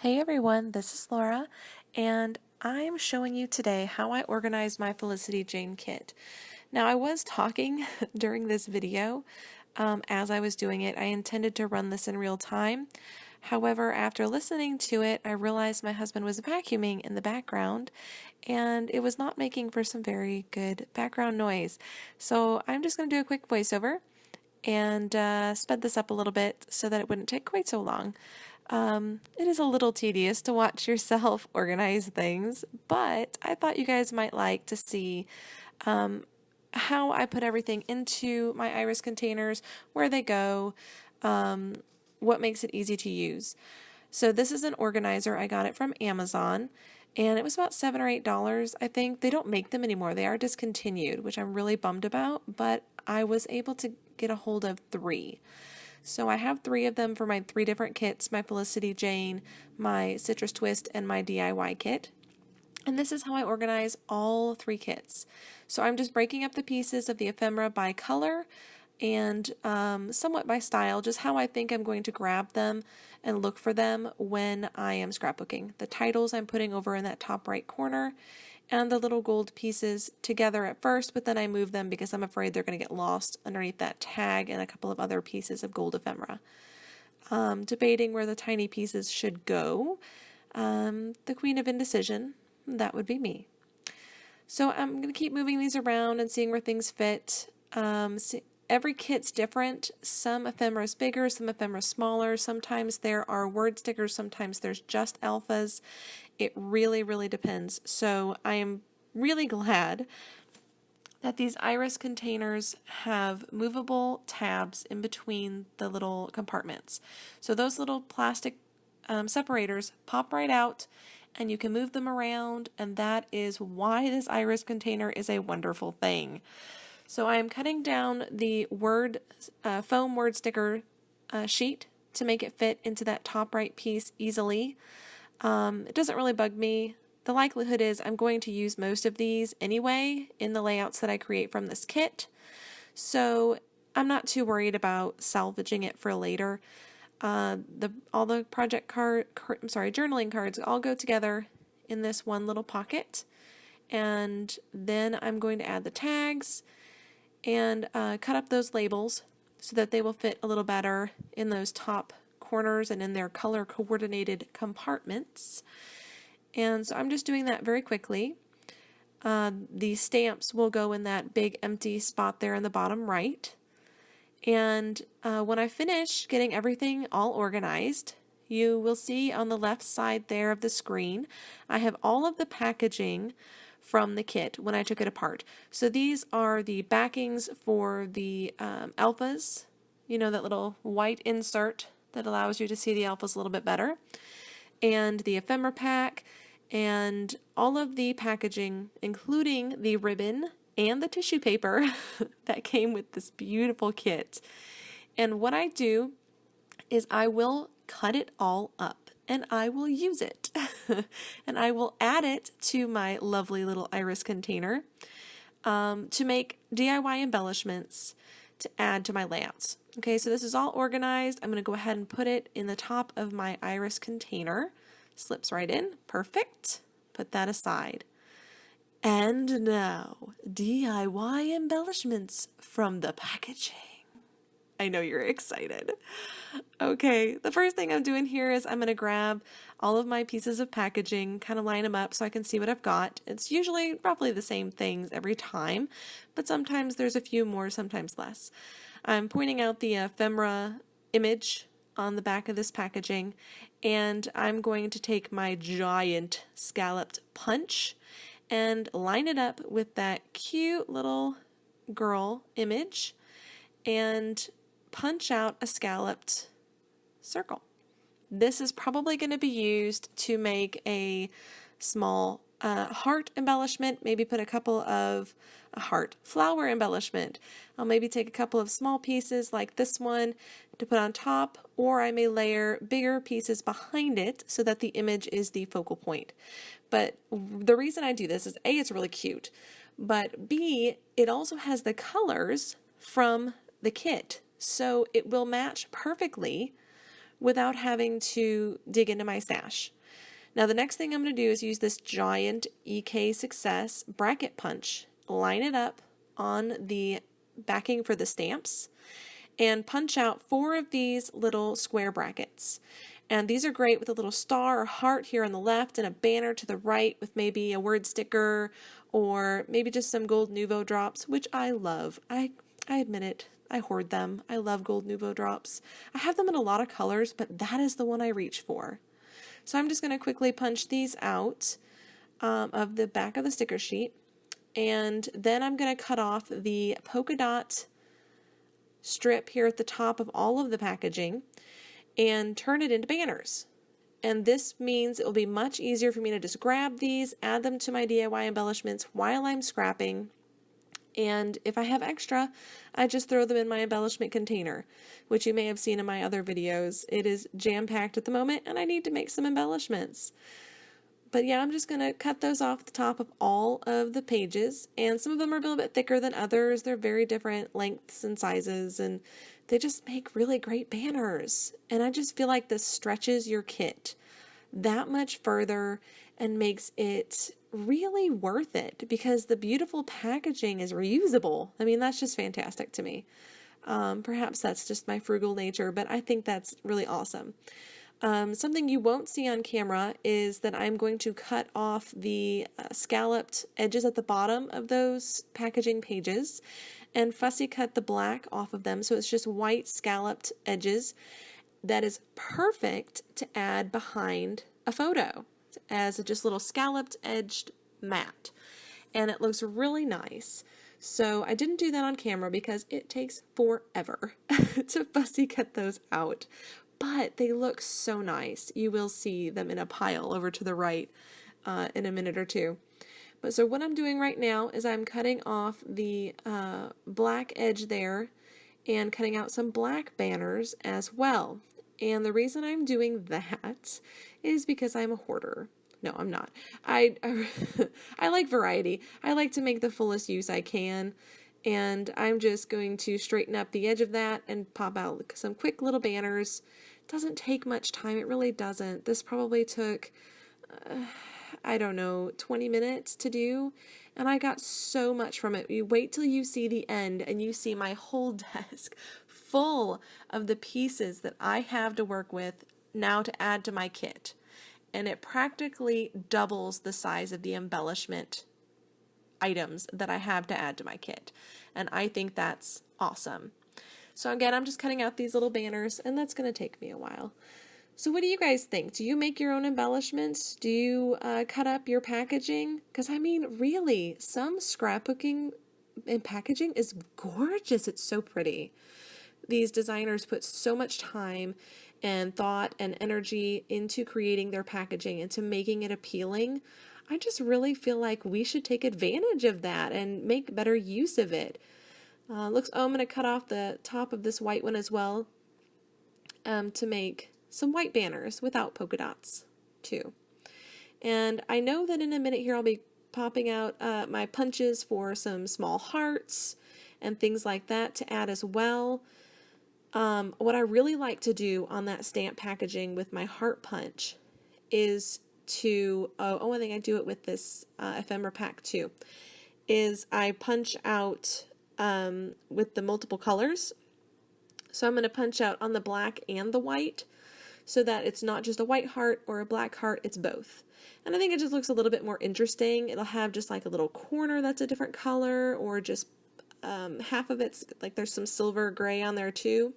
Hey everyone, this is Laura, and I'm showing you today how I organized my Felicity Jane kit. Now, I was talking during this video as I was doing it. I intended to run this in real time. However, after listening to it, I realized my husband was vacuuming in the background, and it was not making for some very good background noise. So I'm just going to do a quick voiceover and sped this up a little bit so that it wouldn't take quite so long. It is a little tedious to watch yourself organize things, but I thought you guys might like to see how I put everything into my iris containers, where they go, what makes it easy to use. So this is an organizer. I got it from Amazon, and it was about $7 or $8, I think. They don't make them anymore. They are discontinued, which I'm really bummed about, but I was able to get a hold of 3. So I have 3 of them for my 3 different kits, my Felicity Jane, my Citrus Twist, and my DIY kit. And this is how I organize all 3 kits. So I'm just breaking up the pieces of the ephemera by color and somewhat by style, just how I think I'm going to grab them and look for them when I am scrapbooking. The titles I'm putting over in that top right corner, and the little gold pieces together at first, but then I move them because I'm afraid they're going to get lost underneath that tag and a couple of other pieces of gold ephemera. Debating where the tiny pieces should go. The queen of indecision, that would be me. So I'm going to keep moving these around and seeing where things fit. Every kit's different. Some ephemera is bigger, some ephemera is smaller. Sometimes there are word stickers, sometimes there's just alphas. It really, really depends. So I am really glad that these iris containers have movable tabs in between the little compartments. So those little plastic separators pop right out, and you can move them around, and that is why this iris container is a wonderful thing. So I am cutting down the foam word sticker sheet to make it fit into that top right piece easily. It doesn't really bug me. The likelihood is I'm going to use most of these anyway in the layouts that I create from this kit. So I'm not too worried about salvaging it for later. All the journaling cards all go together in this one little pocket. And then I'm going to add the tags and cut up those labels so that they will fit a little better in those top corners and in their color coordinated compartments. And so I'm just doing that very quickly. The stamps will go in that big empty spot there in the bottom right. And when I finish getting everything all organized, you will see on the left side there of the screen, I have all of the packaging from the kit when I took it apart. So these are the backings for the alphas, you know, that little white insert that allows you to see the alphas a little bit better, and the ephemera pack, and all of the packaging, including the ribbon and the tissue paper that came with this beautiful kit. And what I do is I will cut it all up and I will use it. And I will add it to my lovely little iris container to make DIY embellishments to add to my layouts. Okay, so this is all organized. I'm going to go ahead and put it in the top of my iris container. Slips right in. Perfect. Put that aside. And now, DIY embellishments from the packaging. I know you're excited. Okay, the first thing I'm doing here is I'm going to grab all of my pieces of packaging, kind of line them up so I can see what I've got. It's usually roughly the same things every time, but sometimes there's a few more, sometimes less. I'm pointing out the ephemera image on the back of this packaging, and I'm going to take my giant scalloped punch and line it up with that cute little girl image and punch out a scalloped circle. This is probably going to be used to make a small heart embellishment, maybe put a couple of a heart flower embellishment. I'll maybe take a couple of small pieces like this one to put on top, or I may layer bigger pieces behind it so that the image is the focal point. But the reason I do this is A, it's really cute, but B, it also has the colors from the kit, so it will match perfectly without having to dig into my stash. Now the next thing I'm going to do is use this giant EK Success bracket punch, line it up on the backing for the stamps, and punch out 4 of these little square brackets. And these are great with a little star or heart here on the left and a banner to the right with maybe a word sticker or maybe just some gold Nouveau drops, which I love. I admit it. I hoard them. I love gold Nouveau drops. I have them in a lot of colors, but that is the one I reach for. So I'm just going to quickly punch these out of the back of the sticker sheet. And then I'm going to cut off the polka dot strip here at the top of all of the packaging and turn it into banners. And this means it will be much easier for me to just grab these, add them to my DIY embellishments while I'm scrapping. And if I have extra, I just throw them in my embellishment container, which you may have seen in my other videos. It is jam-packed at the moment, and I need to make some embellishments. But yeah, I'm just going to cut those off the top of all of the pages, and some of them are a little bit thicker than others. They're very different lengths and sizes, and they just make really great banners. And I just feel like this stretches your kit that much further and makes it really worth it because the beautiful packaging is reusable. I mean, that's just fantastic to me. Perhaps that's just my frugal nature, but I think that's really awesome. Something you won't see on camera is that I'm going to cut off the scalloped edges at the bottom of those packaging pages and fussy cut the black off of them so it's just white scalloped edges. That is perfect to add behind a photo as a just little scalloped edged mat, and it looks really nice. So I didn't do that on camera because it takes forever to fussy cut those out, but they look so nice. You will see them in a pile over to the right in a minute or two. But so what I'm doing right now is I'm cutting off the black edge there and cutting out some black banners as well. And the reason I'm doing that is because I'm a hoarder. No, I'm not. I like variety. I like to make the fullest use I can. And I'm just going to straighten up the edge of that and pop out some quick little banners. It doesn't take much time. It really doesn't. This probably took, I don't know, 20 minutes to do. And I got so much from it. You wait till you see the end and you see my whole desk full of the pieces that I have to work with now to add to my kit. And it practically doubles the size of the embellishment items that I have to add to my kit. And I think that's awesome. So again, I'm just cutting out these little banners, and that's going to take me a while. So what do you guys think? Do you make your own embellishments? Do you cut up your packaging? Because I mean, really, some scrapbooking and packaging is gorgeous. It's so pretty. These designers put so much time and thought and energy into creating their packaging, into making it appealing. I just really feel like we should take advantage of that and make better use of it. I'm going to cut off the top of this white one as well to make some white banners without polka dots too. And I know that in a minute here I'll be popping out my punches for some small hearts and things like that to add as well. What I really like to do on that stamp packaging with my heart punch is to, I think I do it with this ephemera pack too, is I punch out with the multiple colors. So I'm going to punch out on the black and the white so that it's not just a white heart or a black heart, it's both. And I think it just looks a little bit more interesting. It'll have just like a little corner that's a different color, or just half of it's like there's some silver gray on there too.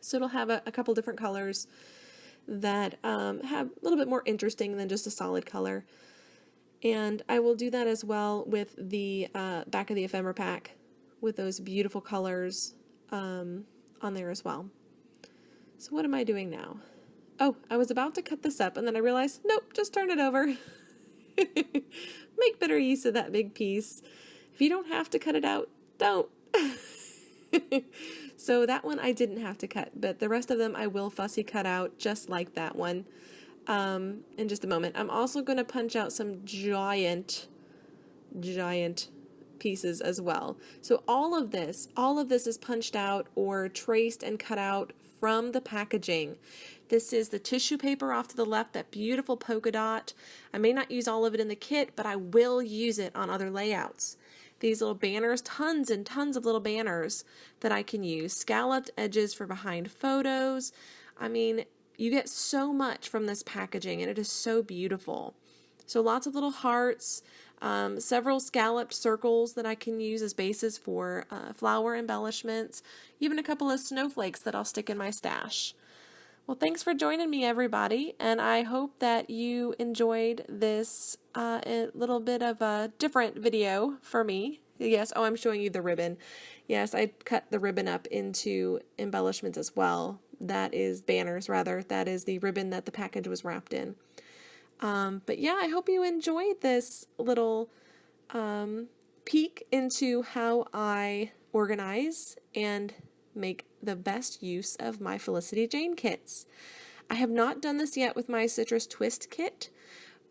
So it'll have a couple different colors that have a little bit more interesting than just a solid color. And I will do that as well with the back of the ephemera pack with those beautiful colors on there as well. So what am I doing now? Oh, I was about to cut this up and then I realized, nope, just turn it over. Make better use of that big piece. If you don't have to cut it out, don't. So that one I didn't have to cut, but the rest of them I will fussy cut out just like that one in just a moment. I'm also going to punch out some giant pieces as well. So all of this is punched out or traced and cut out from the packaging This is the tissue paper off to the left, that beautiful polka dot. I may not use all of it in the kit, but I will use it on other layouts. These little banners, tons and tons of little banners that I can use. Scalloped edges for behind photos. I mean, you get so much from this packaging, and it is so beautiful. So lots of little hearts, several scalloped circles that I can use as bases for flower embellishments, even a couple of snowflakes that I'll stick in my stash. Well, thanks for joining me, everybody, and I hope that you enjoyed this a little bit of a different video for me. Yes, oh, I'm showing you the ribbon. Yes, I cut the ribbon up into embellishments as well. That is banners, rather. That is the ribbon that the package was wrapped in. But yeah, I hope you enjoyed this little peek into how I organize and make the best use of my Felicity Jane kits. I have not done this yet with my Citrus Twist kit,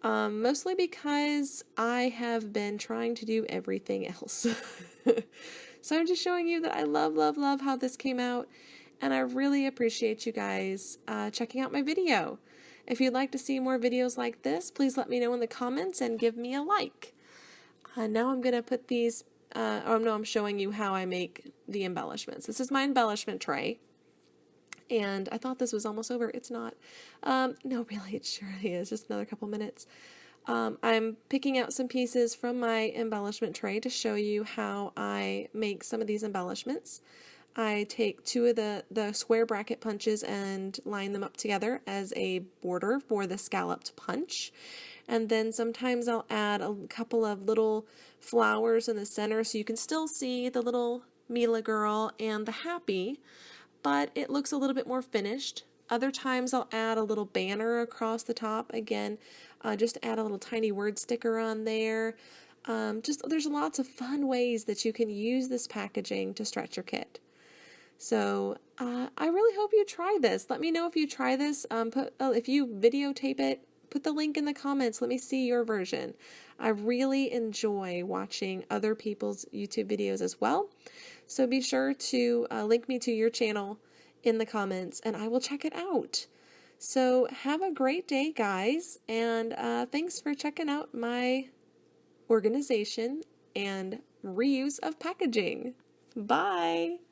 mostly because I have been trying to do everything else. So I'm just showing you that I love, love, love how this came out, and I really appreciate you guys checking out my video. If you'd like to see more videos like this, please let me know in the comments and give me a like. Now I'm going to put these, I'm showing you how I make the embellishments. This is my embellishment tray. And I thought this was almost over. It's not. No, really, it surely is. Just another couple minutes. I'm picking out some pieces from my embellishment tray to show you how I make some of these embellishments. I take two of the square bracket punches and line them up together as a border for the scalloped punch. And then sometimes I'll add a couple of little flowers in the center so you can still see the little Mila girl and the happy, but it looks a little bit more finished. Other times I'll add a little banner across the top. Again, just add a little tiny word sticker on there. There's lots of fun ways that you can use this packaging to stretch your kit. So I really hope you try this. Let me know if you try this. If you videotape it, put the link in the comments. Let me see your version. I really enjoy watching other people's YouTube videos as well. So be sure to link me to your channel in the comments, and I will check it out. So have a great day, guys, and thanks for checking out my organization and reuse of packaging. Bye!